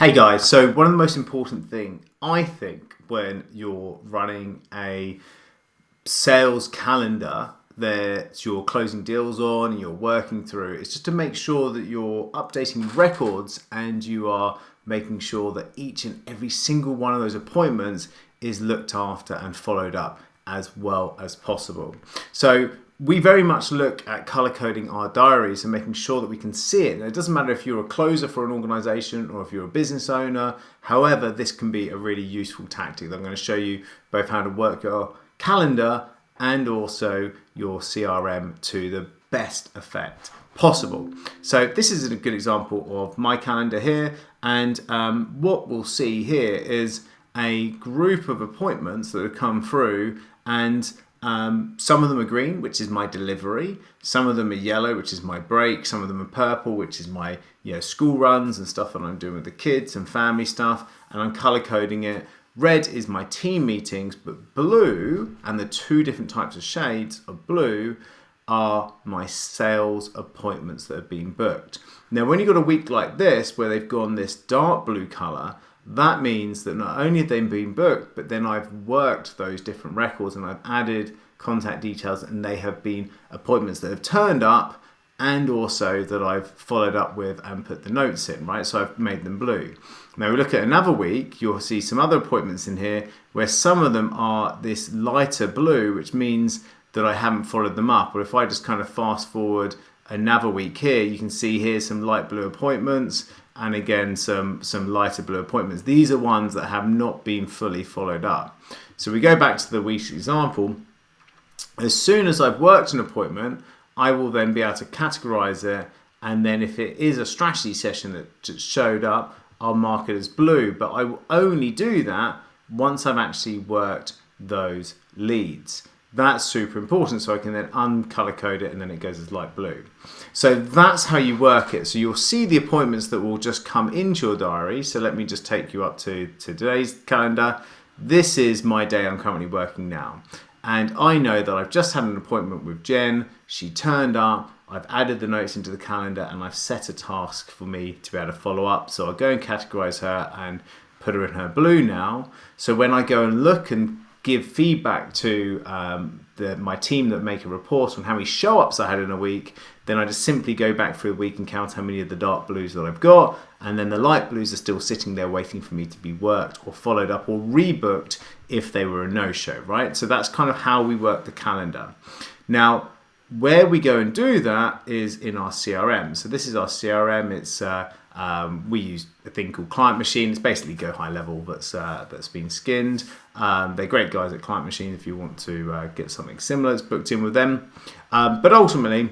Hey guys, so one of the most important thing I think when you're running a sales calendar that you're closing deals on and you're working through is just to make sure that you're updating records and you are making sure that each and every single one of those appointments is looked after and followed up as well as possible. So we very much look at color coding our diaries and making sure that we can see it. And it doesn't matter if you're a closer for an organization or if you're a business owner. However, this can be a really useful tactic. I'm going to show you both how to work your calendar and also your CRM to the best effect possible. So this is a good example of my calendar here. And what we'll see here is a group of appointments that have come through, and some of them are green, which is my delivery. Some of them are yellow, which is my break. Some of them are purple, which is my school runs and stuff that I'm doing with the kids and family stuff. And I'm color coding it. Red is my team meetings, but blue, and the two different types of shades of blue, are my sales appointments that have been booked. Now, when you've got a week like this where they've gone this dark blue color, that means that not only have they been booked, but then I've worked those different records and I've added contact details, and they have been appointments that have turned up and also that I've followed up with and put the notes in, right? So I've made them blue. Now we look at another week, you'll see some other appointments in here where some of them are this lighter blue, which means that I haven't followed them up. Or if I just kind of fast forward another week here, you can see here some light blue appointments, and again some lighter blue appointments. These are ones that have not been fully followed up. So we go back to the week's example. As soon as I've worked an appointment, I will then be able to categorize it, and then if it is a strategy session that just showed up, I'll mark it as blue. But I will only do that once I've actually worked those leads. That's super important, so I can then uncolor code it and then it goes as light blue. So that's how you work it. So you'll see the appointments that will just come into your diary. So let me just take you up to today's calendar. This is my day I'm currently working now. And I know that I've just had an appointment with Jen. She turned up. I've added the notes into the calendar and I've set a task for me to be able to follow up. So I'll go and categorize her and put her in her blue now. So when I go and look and give feedback to my team that make a report on how many show-ups I had in a week, then I just simply go back through the week and count how many of the dark blues that I've got, and then the light blues are still sitting there waiting for me to be worked or followed up or rebooked if they were a no-show, right? So that's kind of how we work the calendar. Now, where we go and do that is in our CRM. So this is our CRM. It's we use a thing called Client Machine. It's basically GoHighLevel that's been skinned. They're great guys at Client Machine if you want to get something similar. It's booked in with them. But ultimately,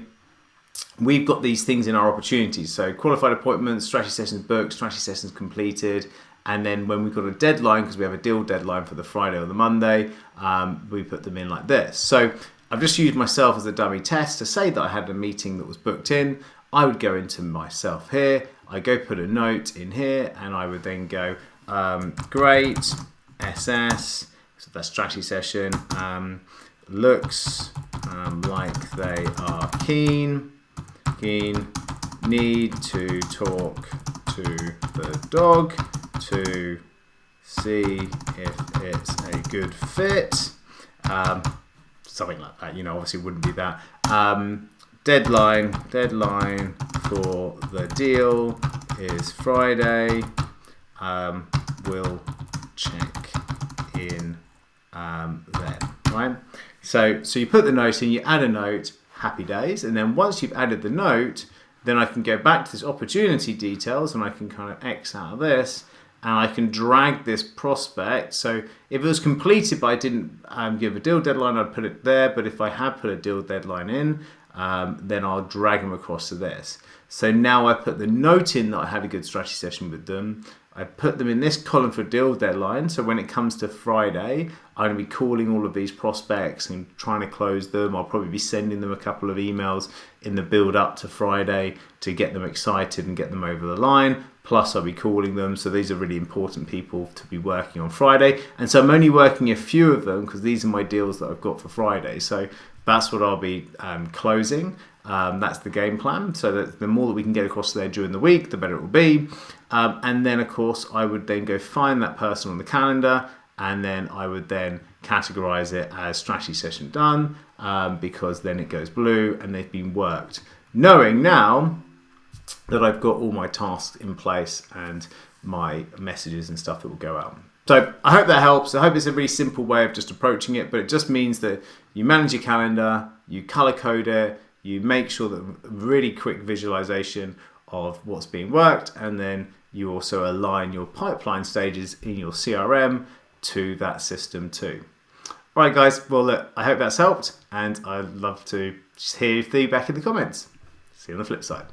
we've got these things in our opportunities. So qualified appointments, strategy sessions booked, strategy sessions completed. And then when we've got a deadline, because we have a deal deadline for the Friday or the Monday, we put them in like this. So I've just used myself as a dummy test to say that I had a meeting that was booked in. I would go into myself here. I go put a note in here, and I would then go, great, SS, so that's strategy session, looks like they are keen, need to talk to the dog to see if it's a good fit, something like that, obviously wouldn't be that. Deadline for the deal is Friday. We'll check in then, right? So you put the note in, you add a note, happy days, and then once you've added the note, then I can go back to this opportunity details and I can kind of X out of this, and I can drag this prospect. So if it was completed but I didn't give a deal deadline, I'd put it there. But if I had put a deal deadline in, then I'll drag them across to this. So now I put the note in that I had a good strategy session with them. I put them in this column for deal deadline. So when it comes to Friday, I'm going to be calling all of these prospects and trying to close them. I'll probably be sending them a couple of emails in the build up to Friday to get them excited and get them over the line. Plus I'll be calling them. So these are really important people to be working on Friday. And so I'm only working a few of them because these are my deals that I've got for Friday. So That's what I'll be closing. That's the game plan. So that the more that we can get across there during the week, the better it will be. And then, of course, I would then go find that person on the calendar, and then I would then categorize it as strategy session done, because then it goes blue and they've been worked. Knowing now that I've got all my tasks in place and my messages and stuff that will go out. So I hope that helps. I hope it's a really simple way of just approaching it, but it just means that you manage your calendar, you color code it, you make sure that really quick visualization of what's being worked, and then you also align your pipeline stages in your CRM to that system too. All right, guys. Well, look, I hope that's helped, and I'd love to hear your feedback in the comments. See you on the flip side.